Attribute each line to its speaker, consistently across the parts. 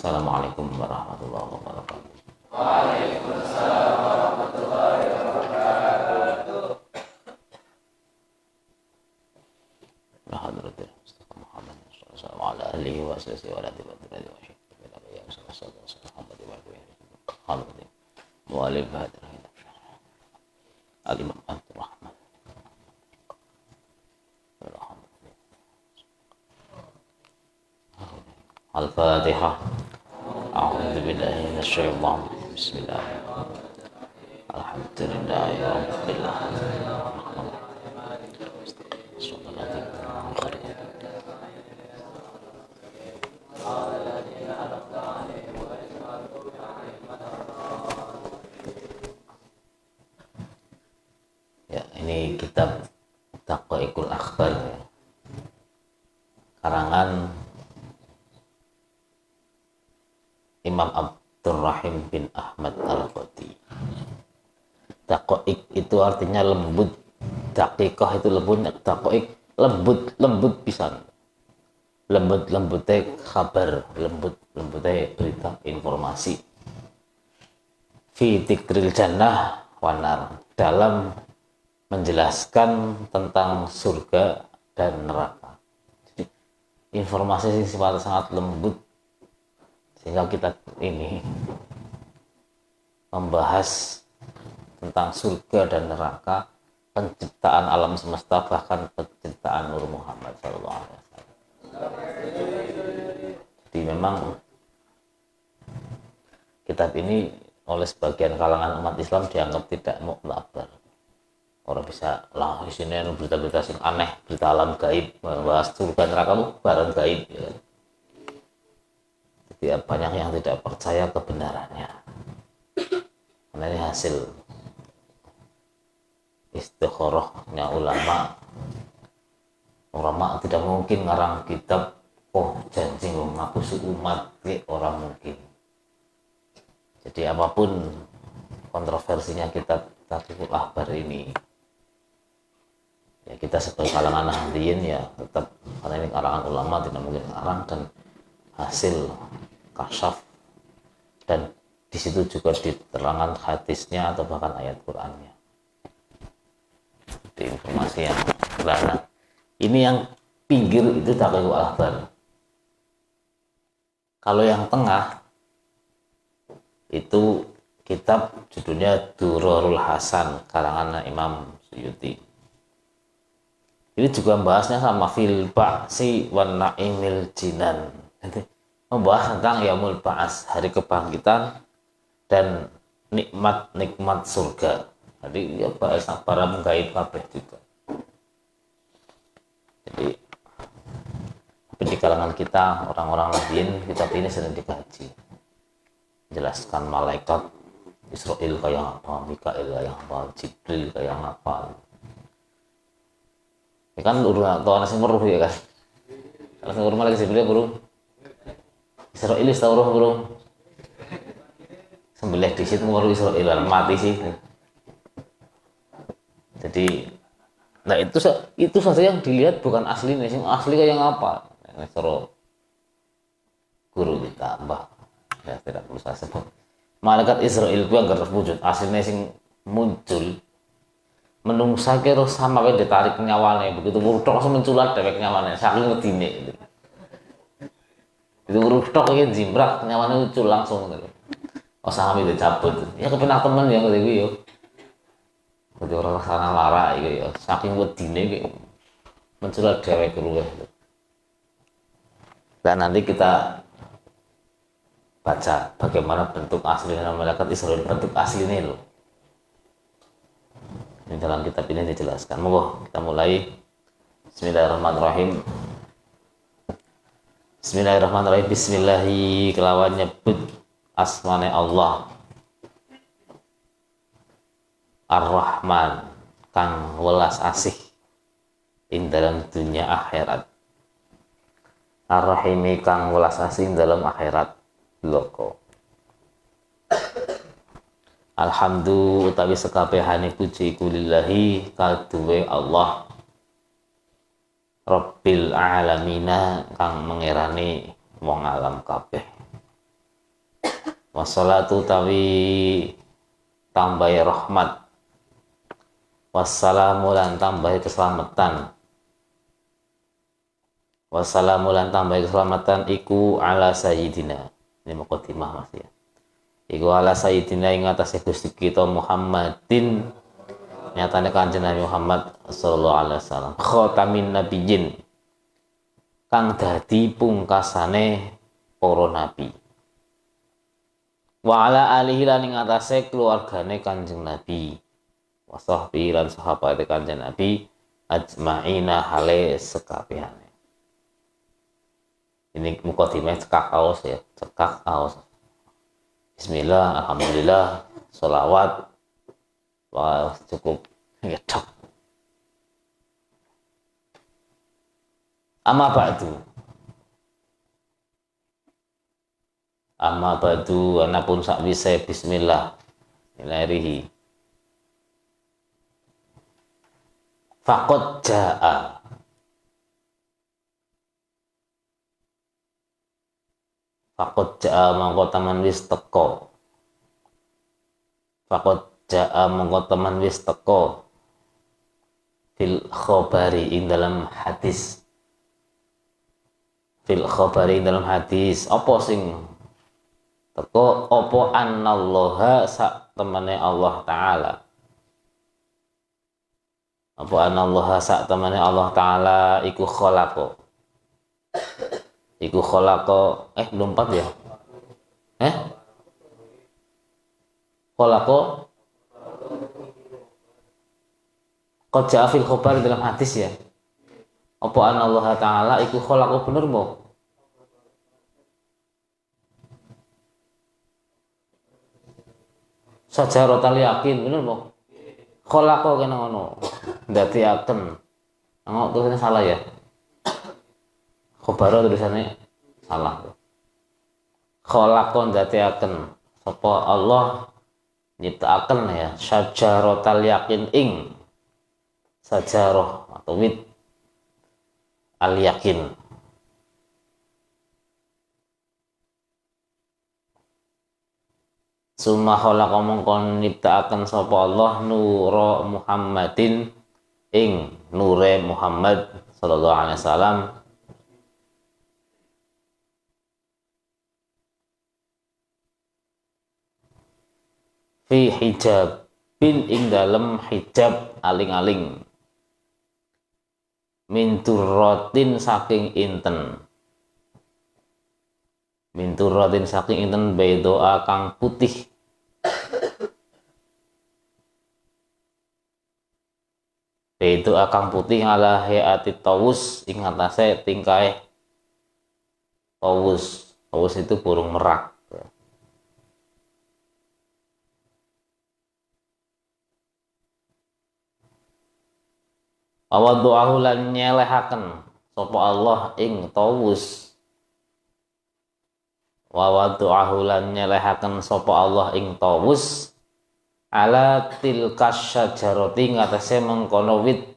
Speaker 1: Assalamualaikum warahmatullahi wabarakatuh.
Speaker 2: Waalaikumsalam warahmatullahi wabarakatuh.
Speaker 1: Ya hadratil Mustafa Muhammad sallallahu alaihi wa sallam wa ala alihi wa sahbihi wa sallam. Mu'alif hadir Al-Imam Abdul Rahman. Al-Fatihah. A'udzu billahi minasyaitonir rajim. Bismillahirrahmanirrahim. Alhamdulillahi rabbil alamin. Ya, ini kitab Taqwaikul Akhbar ya. Karangan Imam Abdurrahim bin Ahmad Al-Qadi. Taqwaik itu artinya lembut, daqiqah itu lembut, taqwaik lembut pisan. Lembutnya kabar, lembutnya berita, informasi. Fi dzikril jannah wanar, dalam menjelaskan tentang surga dan neraka. Jadi informasi yang sifatnya sangat lembut, sehingga kita ini membahas tentang surga dan neraka, penciptaan alam semesta, bahkan penciptaan Nur Muhammad SAW. Jadi memang kitab ini oleh sebagian kalangan umat Islam dianggap tidak muktabar. Orang bisa lah isinya berita-berita sing aneh, berita alam gaib, membahas surga neraka itu barang gaib ya. Jadi banyak yang tidak percaya kebenarannya. Karena ini hasil istikharahnya ulama. Ulama tidak mungkin ngarang kitab janji ngapusi umat, orang mungkin. Jadi apapun kontroversinya kitab Taqwaikul Akhbar ini, ya kita sebagai kalangan nahdliyin ya tetap, karena ini kalangan ulama tidak mungkin ngarang, dan hasil kasyaf, dan di situ juga diterangkan hadisnya atau bahkan ayat Qur'annya. Di informasi yang sederhana. Ini yang pinggir itu Taqwaikul Akhbar. Kalau yang tengah itu kitab judulnya Durarul Hasan karangan Imam Suyuti. Ini juga membahasnya sama fil ba'si wan na'imil jinan. Membahas tentang yaumul ba'as, hari kebangkitan, dan nikmat-nikmat surga. Jadi ya bahas para menggaib kabeh juga. Jadi di kalangan kita orang-orang lain, kitab ini sering dikaji. Jelaskan malaikat Israel kayak apa, Mikael kayak apa, Jibril kayak apa. Ya kan udah tau nasi meruh ya kan. Kalau nasi meruh lagi Jibril bro. Israel tahu roh bro. Sembelih di situ baru Israel mati sih. Jadi, nah itu saja yang dilihat, bukan asli nih, asli kayak apa. Suruh guru ditambah, ya tidak perlu saya sebut. Malaikat Israel itu yang terwujud aslinya sing muncul menungsa kira sama kayak ditarik nyawane, begitu urtok langsung menculat dewek nyawane saking ngedine itu urtok kayak jimbrak nyawane muncul langsung gitu. Oh sami dicabut ya kepenak temen yang kayak gitu. Jadi orang sana lara gitu ya, saking ngedine kayak menculat dewek keluar. Dan nanti kita baca bagaimana bentuk aslinya malaikat Israel, bentuk aslinya loh. Ini dalam kitab ini dijelaskan. Monggo kita mulai. Bismillahirrahmanirrahim. Bismillahirrahmanirrahim. Bismillahi kelawan nyebut asmane Allah. Ar-Rahman kang welas asih ing dalam dunia akhirat. Ar-Rahimi kang welas asih dalam akhirat loko. Alhamdulillah utawi sekabehane puji kulillahi kaduwe Allah Rabbil alamina kang mengerani wong alam kabeh. wassalatu tawi tambahi rahmat, wassalamu lan tambahi keselamatan, wassalamu lan tambahi keselamatan iku ala sayyidina. Ini mukadimah Mas ya. Iku ala sayyidina ing atase Gusti kita Muhammadin, nyatane Kanjeng Nabi Muhammad sallallahu alaihi wasallam, khatamin nabiyyin, kang dadi pungkasane para nabi. Wa ala alihi lan ing atase keluargane Kanjeng Nabi, wa sahbihi lan sahabate Kanjeng Nabi ajmaina hale sekabehane. Ini mukadimah cekak kaos ya, cekak kaos. Bismillah, alhamdulillah, sholawat, wah cukup ngedok. Amma ba'du anapun sakwise bismillah ilairihi faqad jaa mongko teman wis teko, faqad jaa mongko teman wis teko fil khabari ing dalam hadis, fil khabari ing dalam hadis apa sing teko, apa anallaha sak temene Allah taala, apa anallaha sak temene Allah taala iku khalaqa, belum 4 ya, khalaqa qad jaa fil khabar dalam hadis ya, apa anallaha taala iku khalaqa, bener mo sajaratal yakin, bener mo khalaqa kena ngono ndadekaken, nggak tulisannya salah ya, khabara tulisannya salah. Khalaqa ndadekaken sapa Allah nyiptakaken ya sajaratal yakin ing sajarah atau wit al yakin. Summa khalaqa mongkon nyiptakaken sapa Allah nura Muhammadin ing nure Muhammad sallallahu alaihi wasallam fi hijabin ing dalem hijab aling-aling min turratin saking inten, min turratin saking inten baydoa kang putih, baydoa kang putih ala hayati tawus ing atase tingkae tawus. Tawus itu burung merak. Awaddu'ahu lan nyelehaken sapa Allah ing tawus, wawaddu'ahu lan nyelehaken sapa Allah ing tawus ala tilkas syajarati ngatasi mengkono wit,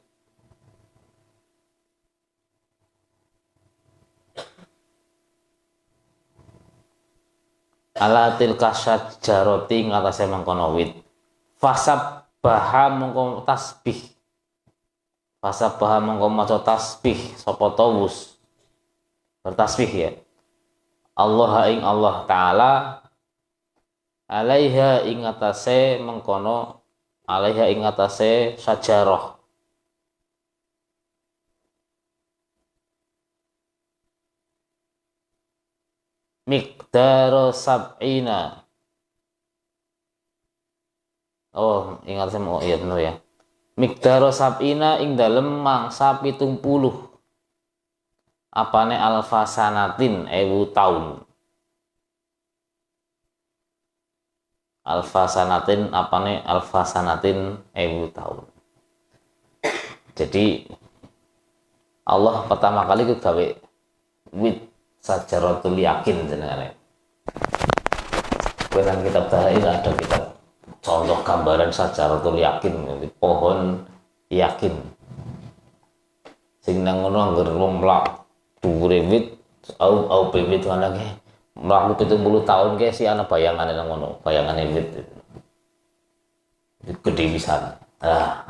Speaker 1: ala tilkas syajarati ngatasi mengkono wit, fasab baha mengkono tasbih, fasabaha mongko maca tasbih sapa tawus, bertasbih ya Allah ing Allah taala alaiha ing atase mengkono, alaiha ing atase sajarah, miqdaro sab'ina, oh ingat saya, oh iya benar ya, miqdaro sab'ina ing dalem mangsa 70 apane alfasanatin 1000 tahun, alfasanatin apane alfasanatin 1000 tahun. Jadi Allah pertama kali ke gawe wit sajaratul yakin jenenge. Dalam kitab Dalail ada kitab contoh gambaran sajaratul yakin, pohon yakin. Sing nang ngono angger wong mlak dhuwure wit au bibit ana mlaku 70 tahun ke si ana bayangane nang ngono, bayangane wit. Gede pisan. Nah,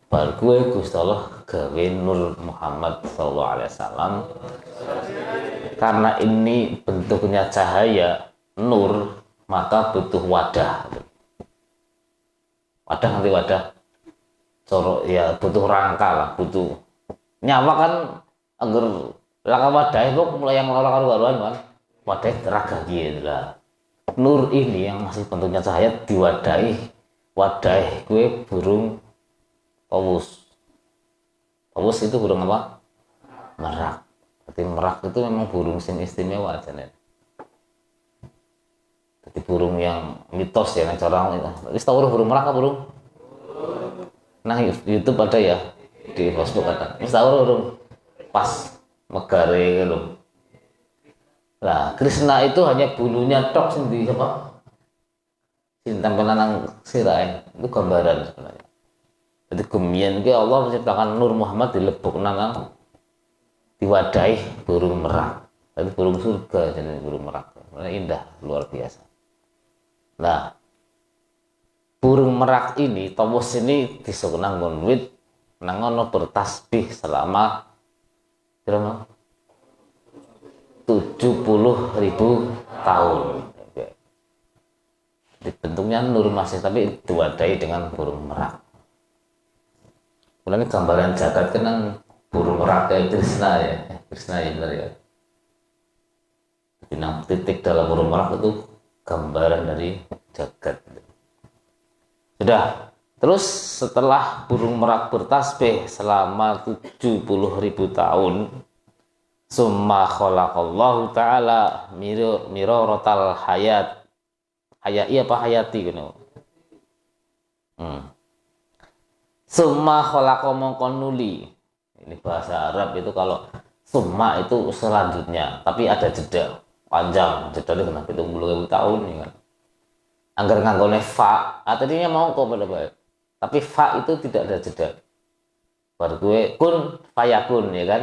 Speaker 1: bar kuwe Gusti Allah gawe Nur Muhammad sallallahu alaihi wasallam. Karena ini bentuknya cahaya nur, maka butuh wadah. Wadah nanti wadah. Corok ya butuh rangka lah, butuh nyawa kan agar rangka wadah itu mulai yang lara karuan kan. Wadah teraga gitu lah. Nur ini yang masih bentuknya cahaya diwadahi wadah gue burung paus. Paus itu burung apa? Merak. Berarti merak itu memang burung sing istimewa aja nih. Jadi burung yang mitos ya, yang orang itu. Wis tahu burung merak apa burung? Nah YouTube ada ya, di Facebook ada. Wis tahu burung pas megare gitu. Nah, Krishna itu hanya bulunya tok sendiri apa? Tempelan nang sirahe itu gambaran sebenarnya. Jadi kemudian ke Allah menciptakan Nur Muhammad dilebok nang diwadahi burung merak. Jadi burung surga jadi burung merak. Indah luar biasa. Nah, burung merak ini, tawus ini disebut nanggon wit nangono bertasbih selama berapa? 70.000 tahun. Jadi bentuknya nur masih tapi diwadahi dengan burung merak. Ini gambaran jagat kan burung merak kayak Krishna ya, Krishna ya benar ya. Jadi titik dalam burung merak itu gambaran dari jagat. Sudah. Terus setelah burung merak bertasbih selama 70.000 tahun, summa khalaqallahu ta'ala mirorotal hayat. Hayai apa hayati gitu. Summa khalaqa mongko nuli. Ini bahasa Arab itu kalau summa itu selanjutnya, tapi ada jeda panjang. Jedanya kenapa 70.000 tahun ya kan. Anggar nganggone fa, artinya mau kok pada baik. Tapi fa itu tidak ada jeda. Baru gue kun fayakun ya kan.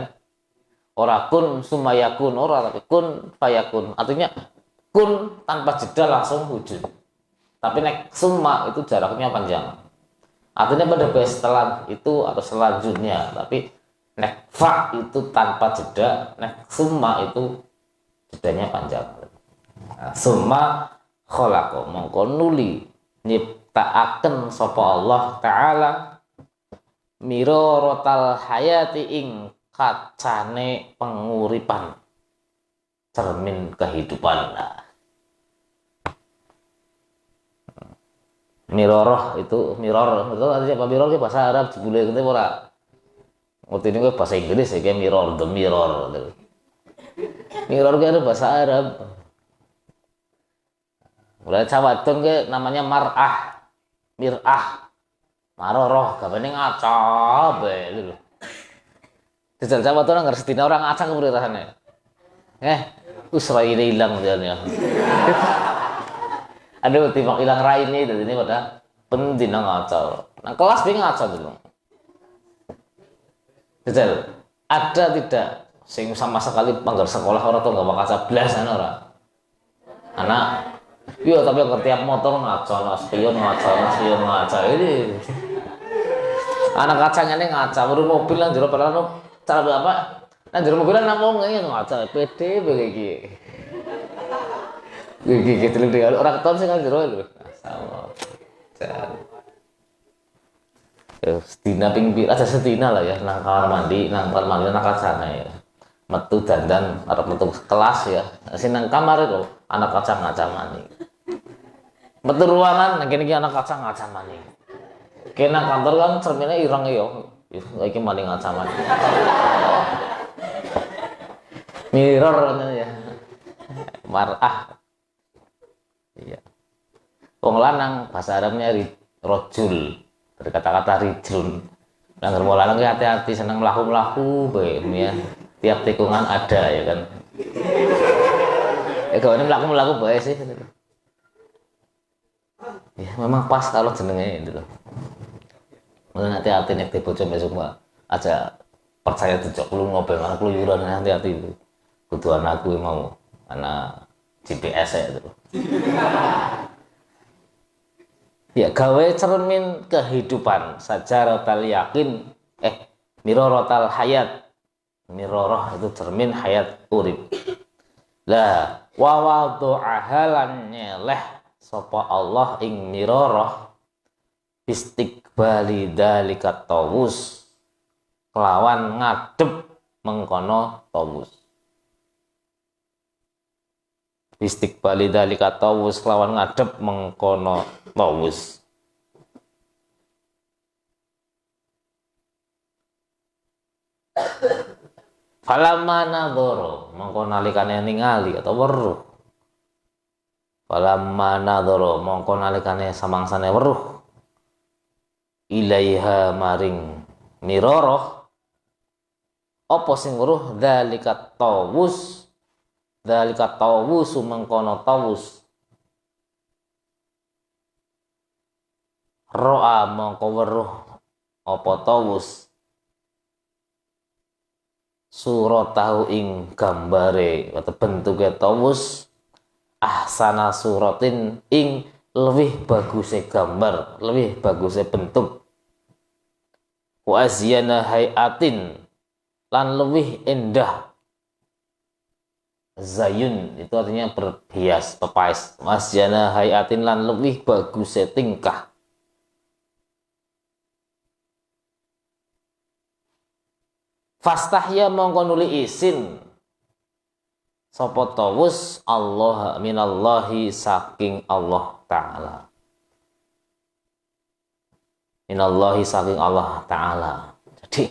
Speaker 1: Ora kun sumayakun, ora tapi kun fayakun. Artinya kun tanpa jeda langsung wujud. Tapi nek summa itu jaraknya panjang. Artinya pada setelah itu atau selanjutnya. Tapi nek fa itu tanpa jeda, nek summa itu jedanya panjang. Nah, summa khalaqa mongko nuli nyiptaaken sapa Allah taala mirorotal hayati ing kacane penguripan, cermin kehidupan. Nah, miroroh itu mirror, betul artinya apa mirror? Bahasa Arab boleh kita ora ngerti ini bahasa Inggris ya kayak mirror, the mirror. Mirror itu bahasa Arab. Mulai cawadon ke namanya mar'ah, mir'ah, maroroh, gapane ngaca bae lho. Dijal cawadon nggak sedina orang ngaca kemudian rasanya. Usra ini hilang jalannya. Ada timbang hilang rainnya itu ini pada pendina ngaca. Nah kelas bi ngaca dulu. Dijal ada tidak sing sama sekali panggar sekolah orang tuh nggak bakal kaca belasan orang. Anak iya tapi tiap motor ngaca, spion ngaca ini. Anak kacangnya ini ngaca, baru mobil yang jero padahal cara apa? Nah jero mobilan namung ini ngaca, PD begini. Gitu deh, orang keton sih kan jero itu. Sama. Sedina pinggir, ada sedina lah ya, nang kamar mandi nang kacang ya. Metu dandan arep metu kelas ya. Nang kamar itu anak kacang ngaca maning. Metu ruangan kene iki anak kacang ngaca maning. Kena kantor kan cerminnya ireng ya. Iki maning ngaca maning. Mirror ya. Mar'ah. Iya. Wong lanang bahasa Arabnya rojul. Dari kata-kata rijlun. Nang mau lanang hati-hati seneng mlaku-mlaku bae ya. Tiap tikungan ada ya kan. Kalau ini melaku baik sih. Ya memang pas kalau jenenge itu loh. Mulai hati-hati nek bocah besok mah aja percaya dijok lu ngobel anak keluyuran hati-hati itu. Kudu anakku mau anak GPS ya itu. Ya gawe cermin kehidupan sajaratal yakin mirorotal hayat. Miroroh itu cermin hayat urip. Lah wa wadu'aha lan nyeleh sapa Allah ing miroroh istiqbali dalika tawus kelawan ngadep mengkono tawus. Istiqbali dalika tawus kelawan ngadep mengkono tawus. Falamma nadhara mongko nalikane ningali atau weruh. Falamma nadhara mongko nalikane samangsane weruh. Ilaiha maring miroroh apa sing weruh dzalika tawus mengkono tawus. Ro'a mongko weruh apa tawus suratahu ing gambare atau bentuke tawus ahsana suratin ing lebih bagusnya gambar, lebih bagusnya bentuk. Wa azyana hayatin lan lebih indah. Zayun itu artinya berhias, pepais. Wa azyana hayatin lan lebih bagusnya tingkah. Fastahya mongko nuli isin sapa tawus Allah minallahi saking Allah Ta'ala. Minallahi saking Allah Ta'ala. Jadi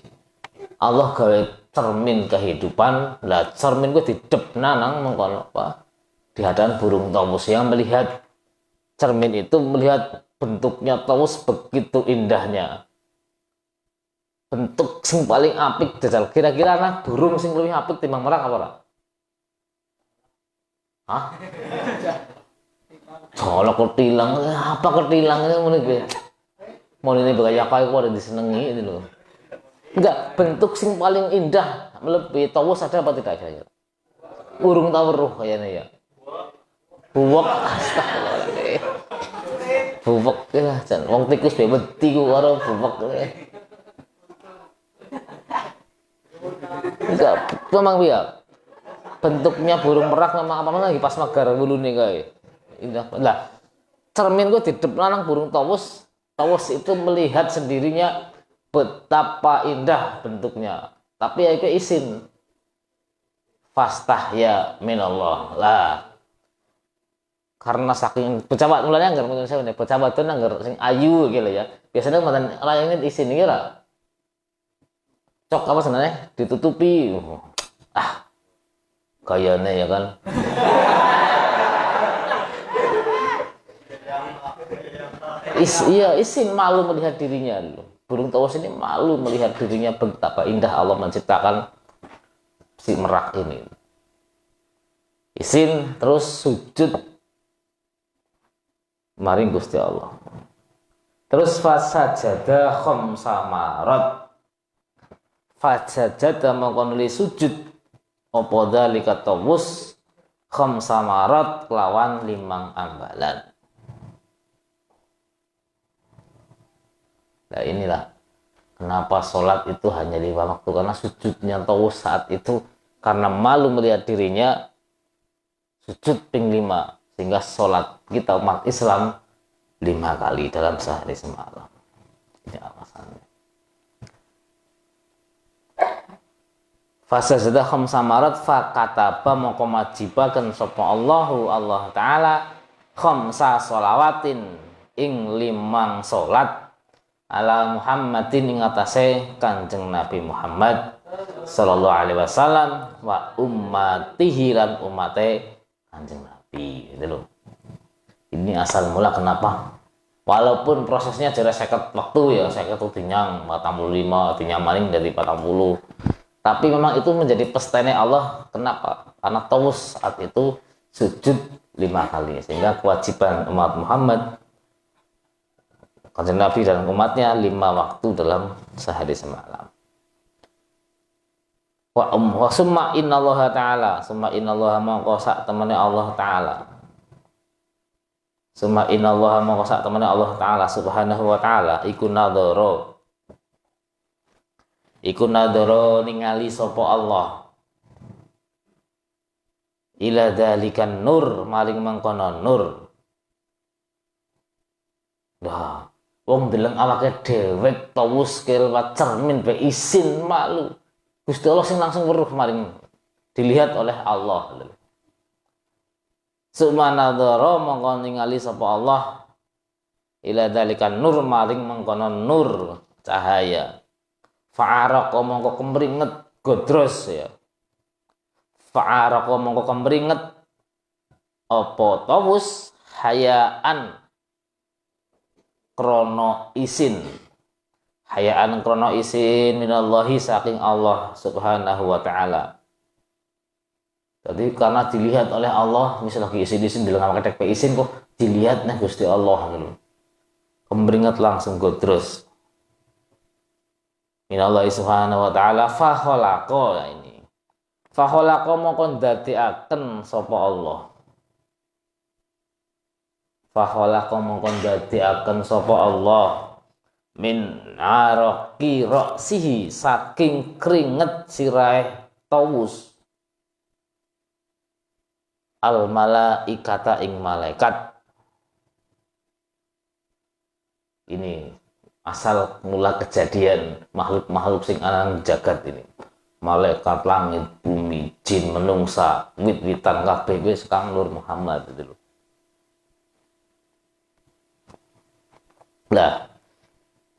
Speaker 1: Allah gawe cermin kehidupan. Lah cermin ku didep nanang mengkono apa? Di hadapan burung tawus yang melihat cermin itu, melihat bentuknya tawus begitu indahnya. Bentuk sing paling apik jajal kira-kira anak burung sing lebih apik timbang merak apa ora? Hah? Colok ketilang, apa ketilang ini ngene iki? Mau ini bagaya kae kok ada disenengi itu loh. Enggak, bentuk sing paling indah melebihi tawus ada apa tidak kira-kira? Burung taweruh kayaknya ya. Buwok, astagfirullahaladzim. Buwok ya, jan wong tikus be wedi ku karo buwok. Enggak, memang dia bentuknya burung merak memang apa lagi pas magar wulune kae. Indah. Lah, cermin gue didep lanang burung tawus. Tawus itu melihat sendirinya betapa indah bentuknya. Tapi ya itu isin. Fastahya minallah. Lah. Karena saking pejabat mulanya anggar mungkin saya pejabat itu anggar sing ayu gitu ya. Biasanya mantan layangnya isin iki lah. Cok apa sebenarnya ditutupi gayanya ya kan. Isin malu melihat dirinya loh. Burung tawus ini malu melihat dirinya betapa indah Allah menciptakan si merak ini. Isin terus sujud maring Gusti Allah. Terus fasajada khamsa marat. Fajajada mongko nuli sujud apa dzalika tawus khamsa marat kelawan 5 ambalan. Nah inilah kenapa sholat itu hanya 5 waktu, karena sujudnya tawus saat itu karena malu melihat dirinya sujud ping 5, sehingga sholat kita umat Islam 5 kali dalam sehari semalam. Ini alasannya. Fasajada khamsa marat fakataba mongko majibaken sapa Allah Ta'ala khamsa sholawatin ing 5 salat ala Muhammadin ing atase Kanjeng Nabi Muhammad sallallahu alaihi wasallam wa ummatihi lan umate Kanjeng Nabi. Gitu loh. Ini asal mula kenapa? Walaupun prosesnya jare 50 waktu ya, 50 dinyang 45 dinyang maling dari 40. Tapi memang itu menjadi pestene Allah. Kenapa? Karena tawus saat itu sujud 5 kali. Sehingga kewajiban umat Muhammad, Kanjeng Nabi dan umatnya 5 waktu dalam sehari semalam. Wa summa innallaha ta'ala, summa innallaha mongko sak temene Allah taala. Summa innallaha mongko sak temene Allah taala subhanahu wa taala iku nadhara ningali sapa Allah ila dzalikan nur maring mangkono nur. Dah wong deleng awake dhewek tawus kelwat cermin be isin malu. Gusti Allah sing langsung weruh maring dilihat oleh Allah. Subhanallah mongko ningali sapa Allah ila dzalikan nur maring mengkono nur cahaya. Fa'araqa mongko kemringet godros ya. Fa'araqa mongko kemringet apa tawus hayaan krono isin. Hayaan krono isin minallahi saking Allah subhanahu wa ta'ala. Jadi karena dilihat oleh Allah, misalnya lagi isin-isin di lengan ketek isin kok dilihat nih Gusti Allah gitu. Kemringet langsung godros. Minallahi subhanahu wa ta'ala fa khalaqa ya ini. Fa khalaqa mongko ndadekaken sapa Allah. Fa khalaqa mongko ndadekaken sapa Allah. Min araqi ra'sihi saking keringet sirahe tawus al malaikata ing malaikat. Ini asal mula kejadian makhluk-makhluk sing ana jagat ini. Malaikat, langit, bumi, jin, menungsa, wit-witan kabeh wis Kang Nur Muhammad itu lho. Lah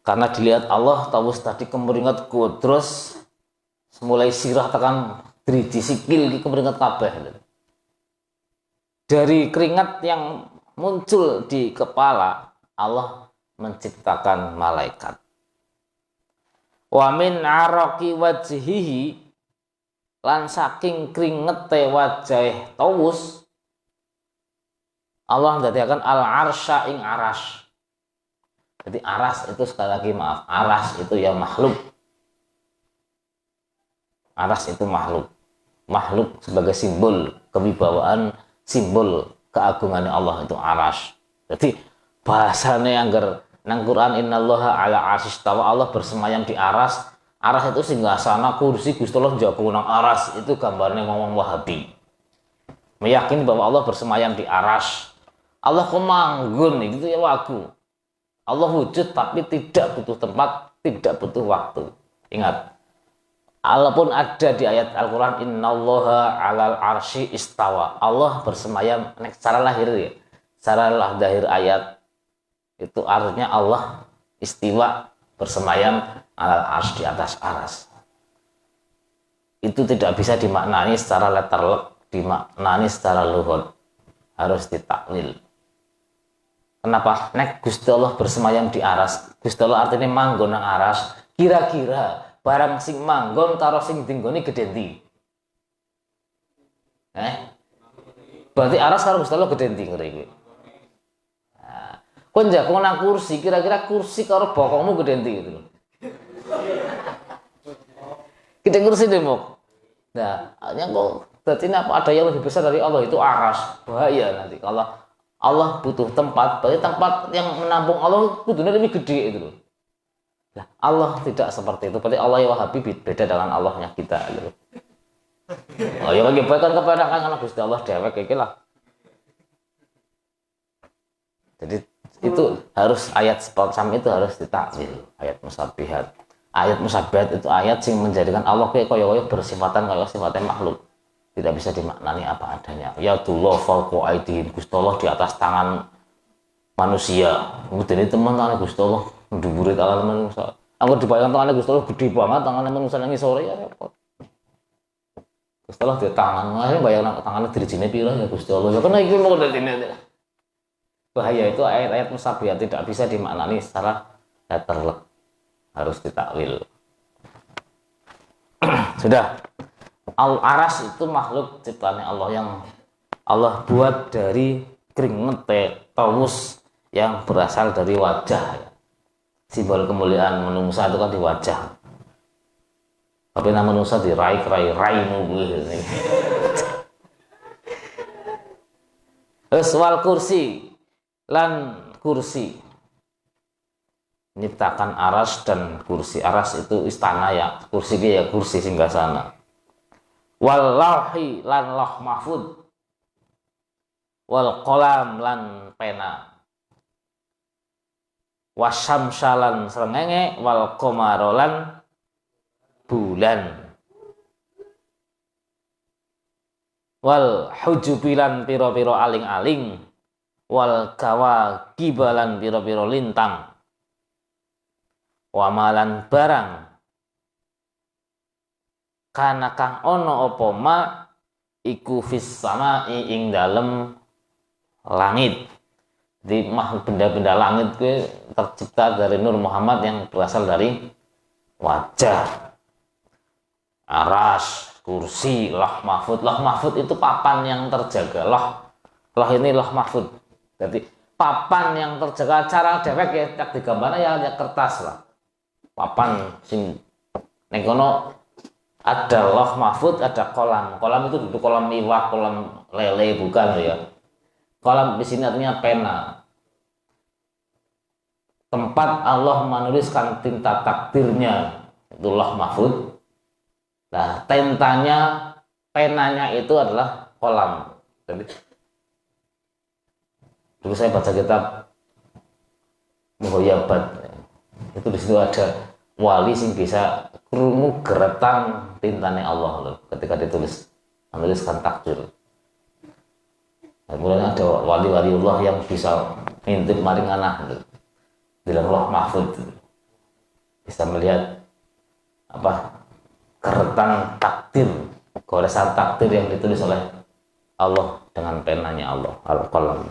Speaker 1: karena dilihat Allah tawus tadi kemeringat terus mulai sirah tekan driji sikil iki kemeringat kabeh. Dari keringat yang muncul di kepala Allah menciptakan malaikat. Wa min araqi wajhihi lan saking kringete wajah tawus Allah ndadekaken al-arsya ing aras. Jadi aras itu sekali lagi maaf, aras itu ya makhluk. Aras itu makhluk. Makhluk sebagai simbol kewibawaan, simbol keagungan Allah itu aras. Jadi bahasanya anggar nang Quran innallaha ala arsistawa, Allah bersemayam di aras. Aras itu singgasana kursi Gusti Allah njaga nang aras, itu gambarnya ngomong Wahabi. Meyakini bahwa Allah bersemayam di aras. Allah kemanggun itu ya wagu. Allah wujud tapi tidak butuh tempat, tidak butuh waktu. Ingat, walaupun ada di ayat Al-Quran innallaha alal arsy istawa, Allah bersemayam secara lahir ya, secara lahir ayat itu artinya Allah istiwa bersemayam alal arsy di atas aras. Itu tidak bisa dimaknani secara letterlek, dimaknani secara lughat, harus ditakwil. Kenapa? Nek Gusti Allah bersemayam di aras. Gusti Allah artinya manggon nang aras. Kira-kira barang sing manggon karo sing dinggoni gedhe ndi? Berarti aras karo Gusti Allah gedhe ndi ngene iki. Nah, kon njagong nang kursi, kira-kira kursi karo bokongmu gedhe ndi gitu. Kita kursi demo. Nah, hanya kok berarti apa ada yang lebih besar dari Allah itu aras. Bahaya nanti kalau Allah butuh tempat, berarti tempat yang menampung Allah kudunya lebih gede itu loh. Nah, Allah tidak seperti itu. Berarti Allah ya Wahabi beda dengan Allahnya kita gitu. Oh ya bagi kan kepada kan Gusti Allah dewek iki lah. Jadi itu harus ayat semacam itu harus ditakwil, ayat musabbihat. Ayat musabbihat itu ayat yang menjadikan Allah kayak koyo-koyo bersifatan kayak sifatnya makhluk. Tidak bisa dimaknani apa adanya. Ya Tullah fawqa aydihim, Gusti Allah di atas tangan manusia. Kemudian itu teman-teman Gusti Allah ndhuwure tangan manusia. Anggo dibayang tangannya Gusti Allah gede banget, tangannya manusia nang sore ya repot. Gusti Allah di tangan, akhirnya bayang tangannya dirijine pira ya Gusti Allah. Ya kena iki mau dadine. Bahaya itu ayat-ayat musabbihat tidak bisa dimaknani secara letterlek. Harus ditakwil. Sudah. Al-aras itu makhluk ciptaan Allah yang Allah buat dari keringet tawus yang berasal dari wajah. Simbol kemuliaan menungsa itu kan di wajah. Tapi nama manusia raimu gue. Wal kursi lan kursi, nyiptakan aras dan kursi. Aras itu istana ya, kursi ya kursi singgasana. Wal lauhi lan lauh mahfud, wal qalam lan pena, wasyamsa lan srengenge, wal qamara lan bulan, wal hujubi lan pira-pira aling-aling, wal kawakiba lan pira-pira lintang, wamalan barang kana kang ana apa ma iku fis samai ing dalem langit. Di benda-benda langit kuwi tercipta dari Nur Muhammad yang berasal dari wajah. Aras, kursi, lauh mahfud. Lauh mahfud itu papan yang terjaga. Lauh ini lauh mahfud. Jadi papan yang terjaga, cara dewek ya tak digambarnya ya kertas lah. Papan sing ning kono ada lauh mahfud, ada kolam. Kolam itu duduk kolam iwak, kolam lele bukan ya. Kolam di sini artinya pena. Tempat Allah menuliskan tinta takdirnya, itu lauh mahfud. Nah, penanya itu adalah kolam. Jadi, dulu saya baca kitab Mughayyabat. Itu di situ ada wali sing bisa krungu geretan tintane Allah loh, ketika menuliskan takdir. Kemudian ada wali-waliullah yang bisa ngintip maring anak di dalam lauh mahfud, bisa melihat apa keretan takdir, goresan takdir yang ditulis oleh Allah dengan penanya Allah, al-qalam.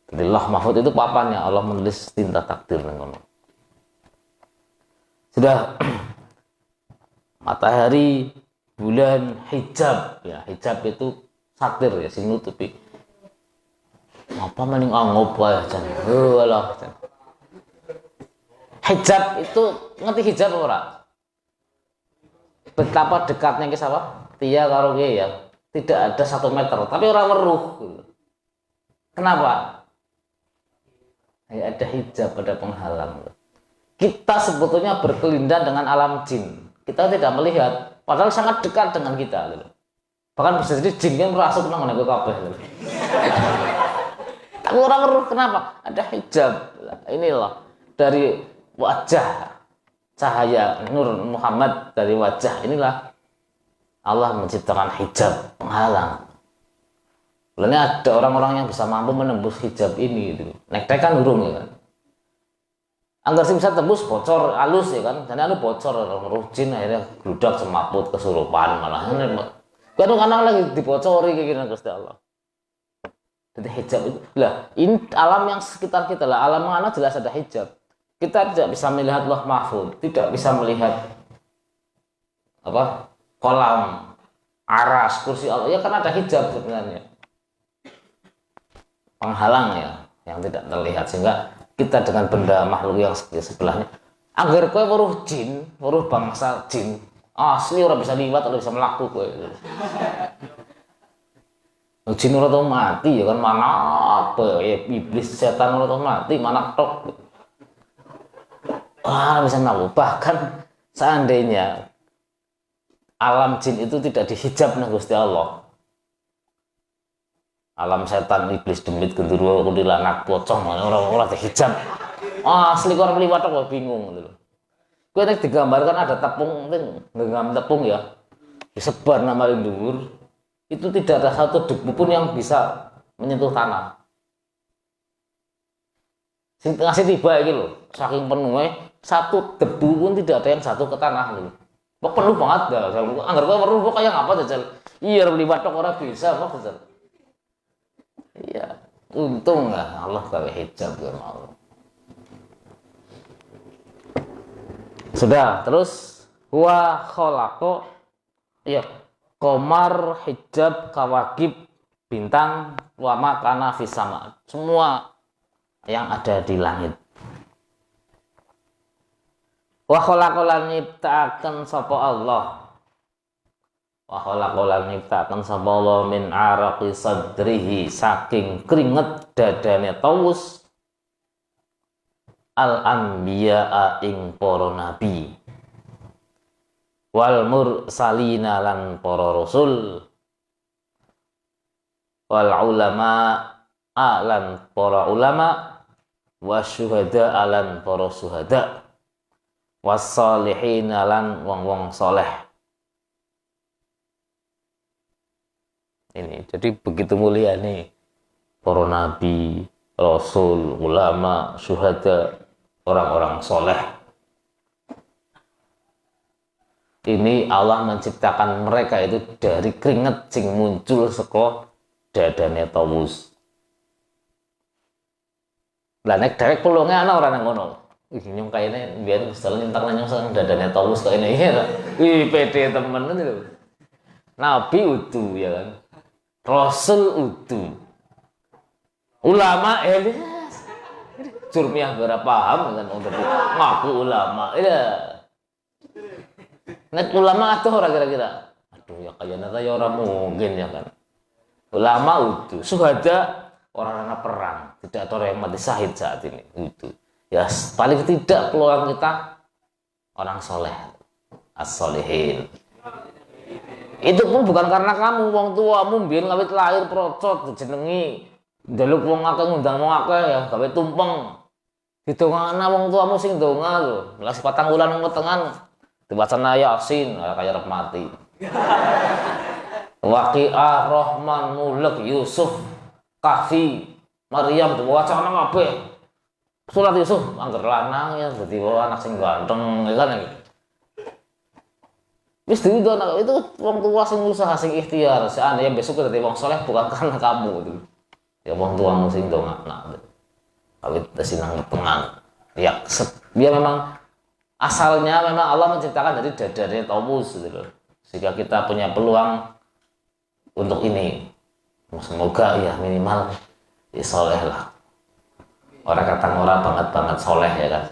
Speaker 1: Jadi lauh mahfud itu papannya Allah menulis tinta takdir. Sudah matahari, bulan, hijab ya, hijab itu satir ya, sing nutupi. Apa mending angop wae jan. Alah jan. Hijab itu ngerti hijab ora? Betapa dekatnya ke apa? Tia karo ge ya. Tidak ada 1 meter, tapi orang weruh. Kenapa? Ya, ada hijab, ada penghalang. Kita sebetulnya berkelindan dengan alam jin. Kita tidak melihat, padahal sangat dekat dengan kita. Bahkan bisa jadi jin yang merasuk nang ngene kabeh. Tapi orang weruh kenapa? Ada hijab. Inilah dari wajah cahaya Nur Muhammad, dari wajah inilah Allah menciptakan hijab penghalang. Lalu ada orang-orang yang bisa mampu menembus hijab ini gitu. Nek kan urung ya kan. Anggar sih bisa tembus bocor halus ya kan. Jadi anu bocor orang jin akhirnya gludak semaput kesurupan malah. Kadang-kadang lagi dibocori kayak gini Gusti Allah. Jadi hijab itu lah, ini alam yang sekitar kita lah, alam mana jelas ada hijab. Kita tidak bisa melihat lauh mahfud, tidak bisa melihat apa kolam, aras, kursi Allah ya karena ada hijab sebenarnya, penghalang ya yang tidak terlihat, sehingga kita dengan benda makhluk yang sebelahnya agar kowe weruh jin, weruh bangsa jin asli orang bisa liwat atau bisa melaku kowe. Jin ora tau mati ya kan, mana apa ya iblis setan ora tau mati, mana tok. Bisa melaku. Bahkan seandainya alam jin itu tidak dihijab nah Gusti Allah, alam setan, iblis, demit, gendruwo, kuntilanak, pocong orang dihijab asli orang liwat kok bingung gitu. Kowe nek digambarkan ada tepung, genggam tepung ya disebar nama dhuwur, itu tidak ada satu debu pun yang bisa menyentuh tanah. Ngasih tiba iki lho, saking penuhnya satu debu pun tidak ada yang jatuh ke tanah gitu. Kok penuh banget dah. Anggar kowe weruh kok kayak apa jajal. Iya liwat tok ora bisa kok jajal. Iya, untung lah Allah gawe hijab ya Allah. Sudah, terus wa khalaqo ya komar, hijab, kawakib, bintang, wa makana fis sama. Semua yang ada di langit. Wa khalaqalan nyiptakaken sapa Allah. Wa khalaqalan nyiptakaken sapa Allah min araqi sadrihi saking keringet dadane Tawus al anbiya ing para nabi wal mursalina lan para rasul wal ulama lan para ulama wasyuhada lan para syuhada wassalihin lan wong-wong soleh. Ini jadi begitu mulia nih para nabi, rasul, ulama, syuhada, orang-orang soleh. Ini Allah menciptakan mereka itu dari keringat sing muncul saka dadane Tawus. Lah nek derek pulunge ana ora nang ngono. Ih nyong kaene biyen Gusti Allah nyentang nang sang dadane Tawus kaene iki ta. Ih pede temen itu. Nabi utuh ya kan. Rasul utuh. Ulama elis. Jurmiah ora paham kan untuk ngaku ulama. Iya. Nek ulama atuh ora kira-kira. Aduh ya kayaknya ya ora mungkin ya kan. Ulama utuh. Syuhada orang-orang perang, tidak ada orang yang mati syahid saat ini. Itu ya paling tidak peluang kita orang soleh, as-solihin. Itu pun bukan karena kamu, wong tuamu mbiyen kawit lahir procot dijenengi njaluk wong akeh ngundang wong akeh ya gawe tumpeng. Didongakna wong tuamu sing donga lho. Lah 4 wulan wetengan diwacana Yasin kaya arep mati. Waqi'ah, Rahman, Mulk, Yusuf, Kahfi, Maryam diwacana kabeh. Surat Yusuf angger lanang ya dadi anak sing ganteng ya kan. Wis itu wong tua sing usaha sing ikhtiar. Seandainya besok dadi wong soleh bukan karena kamu itu. Ya wong tuamu sing dongakna. Kawit sinang pengang. Ya dia memang asalnya memang Allah menciptakan dari dadane Tawus gitu loh. Sehingga kita punya peluang untuk ini. Semoga ya minimal ya soleh lah. Orang kata orang banget soleh ya kan.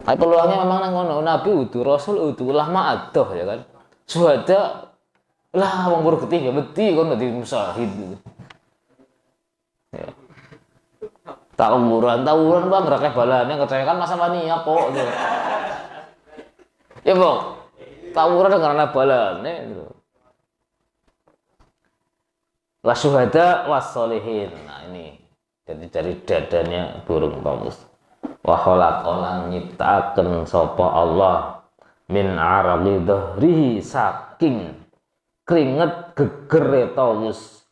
Speaker 1: Tapi peluangnya memang ngono. Nabi utuh, Rasul utuh, ulama adoh ya kan. Syuhada lah wong baru getih ya beti kon dadi musahid. Ya. Tawuran bang rakeh balane ngecekan masa mania kok gitu. Ya bang, tawuran karena balane gitu. Wa syuhada wassolihin. Nah ini jadi dari dadanya burung Tawus. Wa khalaqalan nyiptakaken sapa Allah min arali dhahrihi saking keringet gegere Tawus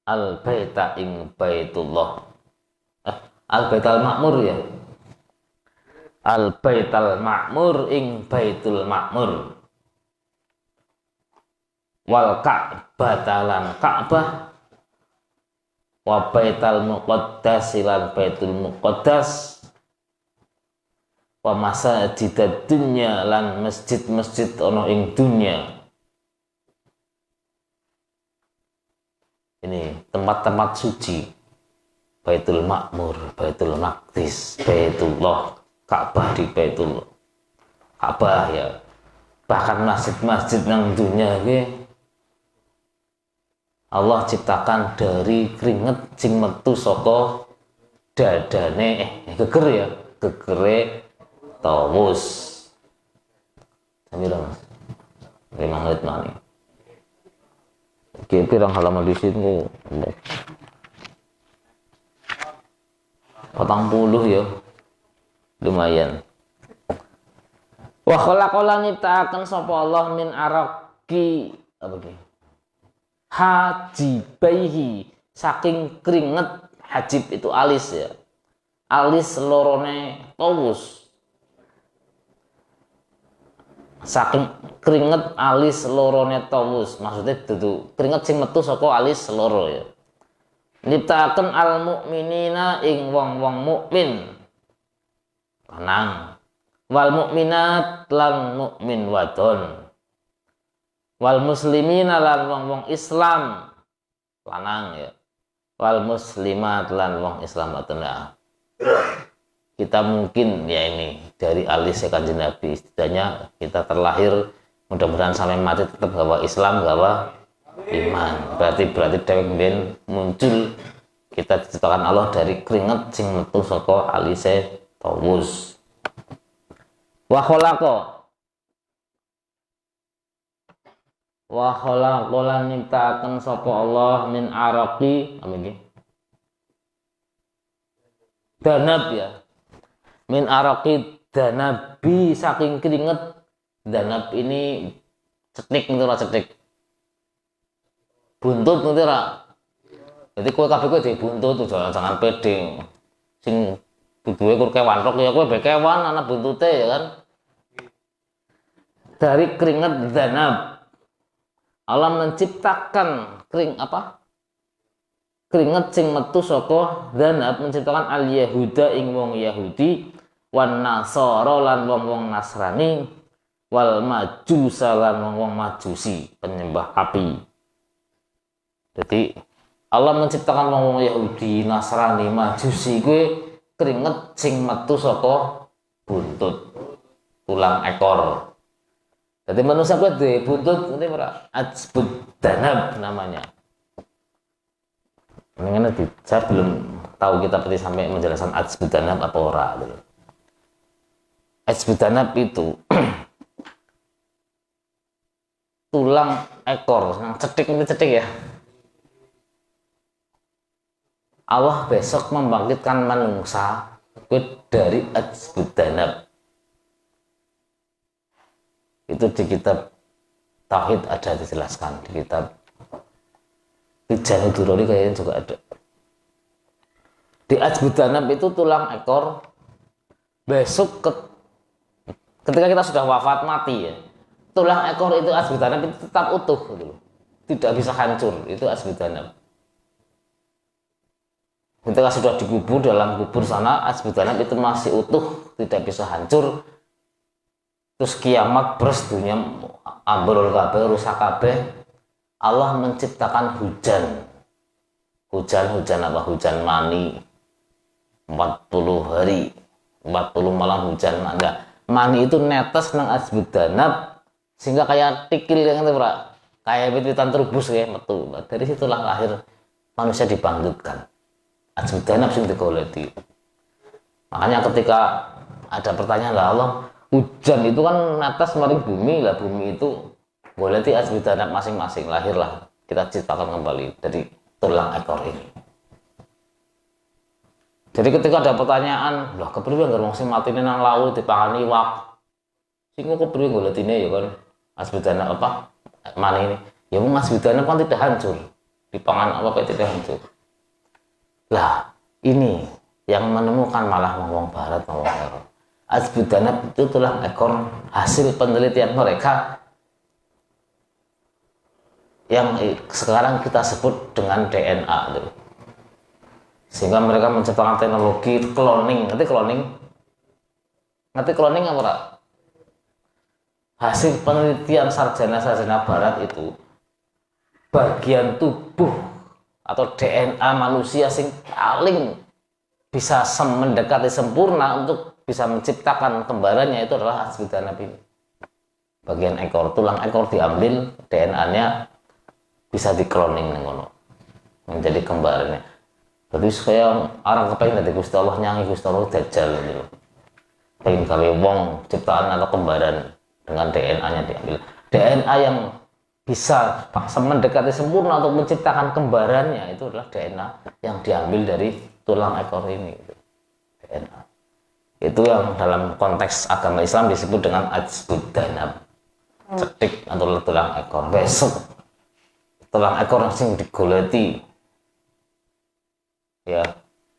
Speaker 1: al baita ing baitullah. Al baital makmur ya. Al baital makmur ing baitul makmur. Wal ka'batalan ka'bah wa baital muqaddas lan baitul muqaddas wa masajidad dunya lan masjid-masjid ana ing dunya. Ini tempat-tempat suci. Baitul Makmur, Baitul Maqdis, Baitullah, Ka'bah di Baitullah. Ka'bah ya. Bahkan masjid-masjid nang dunya iki Allah ciptakan dari keringet sing metu saka dadane geger ya, gegere Tawus. Samira Mas. 5 menit mani. Oke, pirang halaman di sini 40 ya. Lumayan. Wa khalaqalan nyiptakaken sapa Allah min araqi apa iki? Hajibaihi saking keringet. Hajib itu alis ya. Alis lorone Tawus. Saking keringet alis lorone Tawus. Maksudnya itu keringet sing metu saka alis loro ya. Nyiptakaken al mukminina ing wong-wong mukmin lanang wal mukminat lan mukmin wadon wal muslimina lan wong-wong Islam lanang ya wal muslimat lan wong Islam wadon. kita mungkin ya ini dari alisnya Kanjeng Nabi, setidaknya kita terlahir mudah-mudahan sampai mati tetap gawa Islam, gawa iman. Berarti dhewek muncul kita diciptakan Allah dari keringet sing metu saka alise tawus. Wa khalaqa lan nyiptakaken sapa Allah min araqi amin danab ya. Min araqi danabi saking keringet. Danab ini cetik ngerti ora cetik. Buntut ngerti ora. Jadi kowe kabeh kowe dibuntut jangan pede. Sing duduhe kur kewan tok ya kowe be kewan ana buntute ya kan. Dari keringat danab. Allah menciptakan keringat sing metu saka danab, menciptakan al yahuda ing wong Yahudi, wan nasara lan wong-wong Nasrani, wal majusa lan wong-wong Majusi penyembah api. Jadi Allah menciptakan wong Yahudi, Nasrani, Majusi kuwi keringet sing metu saka buntut, tulang ekor. Jadi manusia kuwi duwe buntut ngerti ora? Ajbud danab namanya. Mengenai saya belum tahu kita pasti sampai menjelaskan ajbud danab apa ora gitu. Ajbud danab itu tulang ekor yang cetik ya. Allah besok membangkitkan manusia dari ajbud danab. Itu di kitab Tauhid ada dijelaskan, di kitab Rijal Durori kayaknya juga ada. Di ajbud danab itu tulang ekor. Besok ketika kita sudah wafat mati ya, tulang ekor itu ajbud danab itu tetap utuh gitu loh. Tidak bisa hancur, itu ajbud danab. Ketika sudah dikubur dalam kubur sana, ajbud danab itu masih utuh, tidak bisa hancur. Terus kiamat beres dunia ambrol kabeh, rusak kabeh. Allah menciptakan hujan apa? Hujan mani 40 hari 40 malam hujan mani itu netes nang ajbud danab sehingga kayak tikil yang itu kayak bititan terbus kayak metu. Dari situlah lahir manusia dibangkitkan. Ajbud danab sing digoleti. Makanya ketika ada pertanyaan lah Allah, hujan itu kan atas maring bumi lah, bumi itu goleti ajbud danab masing-masing, lahirlah kita ciptakan kembali dari tulang ekor ini. Jadi ketika ada pertanyaan, lah kepriwe nggak wong sing matine nang laut dipangani iwak, sing kok kepriwe goletine ya kan ajbud danab apa mani ini, ya wong ajbud danab kan tidak hancur, dipangan apa tidak hancur. Lah ini yang menemukan malah ngomong barat ngomong Eropa. Ajbud danab itu tulang ekor hasil penelitian mereka yang sekarang kita sebut dengan DNA itu. Sehingga mereka menciptakan teknologi cloning. Ngerti cloning? Ngerti cloning apa ora? Hasil penelitian sarjana-sarjana barat itu bagian tubuh atau DNA manusia sing paling bisa mendekati sempurna untuk bisa menciptakan kembarannya itu adalah ajbud danab ini. Bagian ekor, tulang ekor diambil, DNA-nya bisa dikloning ngono menjadi kembarannya. Jadi saya orang kepengen dari Gusti Allah nyanyi Gusti Allah dajjal gitu. Pengen gawe wong ciptaan atau kembaran dengan DNA-nya diambil. DNA yang bisa mendekati sempurna untuk menciptakan kembarannya itu adalah DNA yang diambil dari tulang ekor ini. DNA. Itu yang dalam konteks agama Islam disebut dengan ajbud danab, cetik atau tulang ekor. Besok tulang ekor yang sing digoleti ya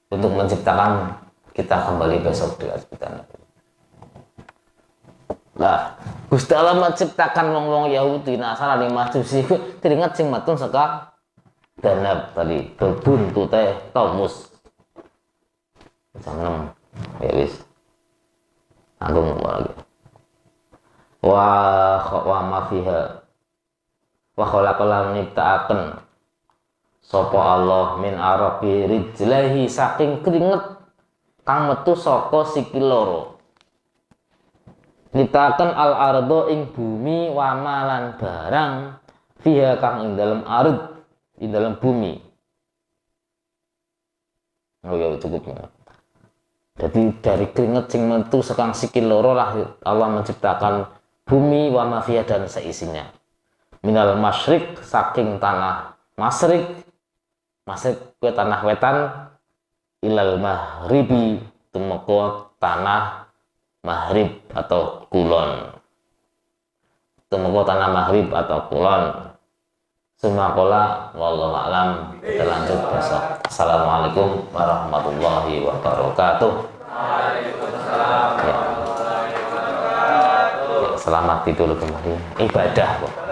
Speaker 1: untuk menciptakan kita kembali besok di ajbud danab. Nah, Gusti Allah menciptakan wong-wong Yahudi, Nasrani, Majusi teringat sing matun saka danab tadi berbuntute taumus. Jam 6 ya wis. Aku ngomong lagi. Wa ma fiha. Wa khalaqal nyiptaaken sapa Allah min arabi rijlahi saking keringet kang metu saka sikil loro. Nitaken al ardo ing bumi wa malan barang fiha kang ing dalam ard ing dalam bumi. Oh ya cukup ya. Jadi dari keringet sing metu sekang sikil loro lah Allah menciptakan bumi wa ma fiha dan seisinya. Minal masyrik saking tanah masyrik kuwi tanah wetan ilal maghribi tumeka tanah maghrib atau kulon. Tumeka tanah maghrib atau kulon. Sumakola wallahu a'lam. Kita lanjut besok. Assalamualaikum warahmatullahi wabarakatuh.
Speaker 2: Waalaikumsalam warahmatullahi wabarakatuh.
Speaker 1: Selamat tidur kembali. Ibadah kok.